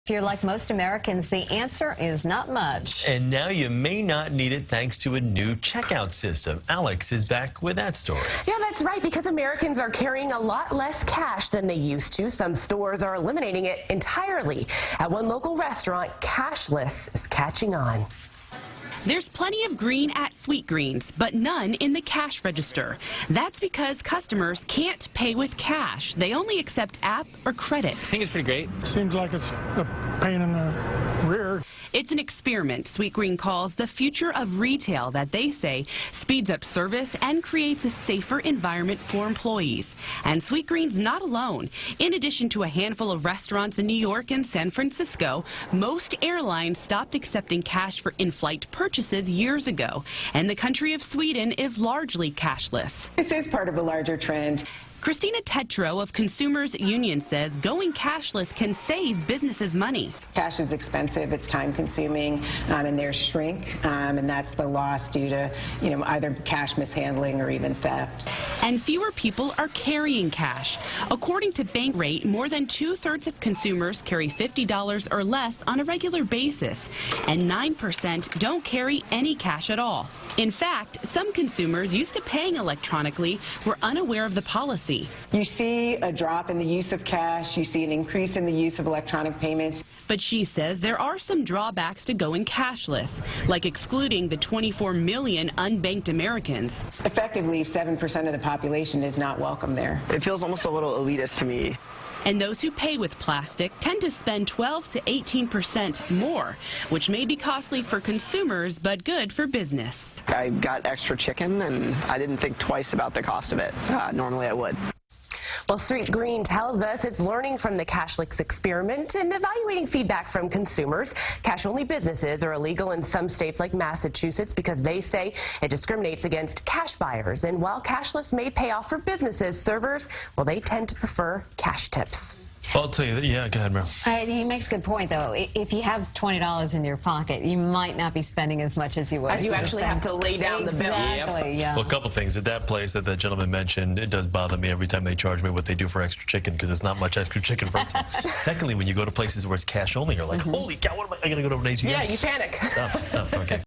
If you're like most Americans, the answer is not much. And now you may not need it thanks to a new checkout system. Alex is back with that story. Yeah, that's right, because Americans are carrying a lot less cash than they used to. Some stores are eliminating it entirely. At one local restaurant, cashless is catching on. There's plenty of green at Sweetgreens, but none in the cash register. That's because customers can't pay with cash. They only accept app or credit. I think it's pretty great. Seems like it's a pain in the rear. It's an experiment Sweetgreen calls the future of retail that they say speeds up service and creates a safer environment for employees. And Sweetgreen's not alone. In addition to a handful of restaurants in New York and San Francisco, most airlines stopped accepting cash for in-flight purchases years ago. And the country of Sweden is largely cashless. This is part of a larger trend. Christina Tetro of Consumers Union says going cashless can save businesses money. Cash is expensive, it's time consuming, and there's shrink, and that's the loss due to, either cash mishandling or even theft. And fewer people are carrying cash. According to Bankrate, more than 2/3 of consumers carry $50 or less on a regular basis, and 9% don't carry any cash at all. In fact, some consumers used to paying electronically were unaware of the policy. You see a drop in the use of cash, you see an increase in the use of electronic payments. But she says there are some drawbacks to going cashless, like excluding the 24 million unbanked Americans. Effectively, 7% of the population is not welcome there. It feels almost a little elitist to me. And those who pay with plastic tend to spend 12 to 18% more, which may be costly for consumers, but good for business. I got extra chicken, and I didn't think twice about the cost of it. Normally I would. Well, Sweetgreen tells us it's learning from the cashless experiment and evaluating feedback from consumers. Cash-only businesses are illegal in some states like Massachusetts because they say it discriminates against cash buyers. And while cashless may pay off for businesses, servers, well, they tend to prefer cash tips. I'll tell you that. Yeah, go ahead, Mel. He makes a good point, though. If you have $20 in your pocket, you might not be spending as much as you would. As you actually have to lay down the bill. Exactly, yeah. Well, a couple things. At that place that the gentleman mentioned, it does bother me every time they charge me what they do for extra chicken, because it's not much extra chicken, first of all. Secondly, when you go to places where it's cash only, you're like, holy cow, what am I going to go to an ATM? Yeah, you panic. Stuff, okay.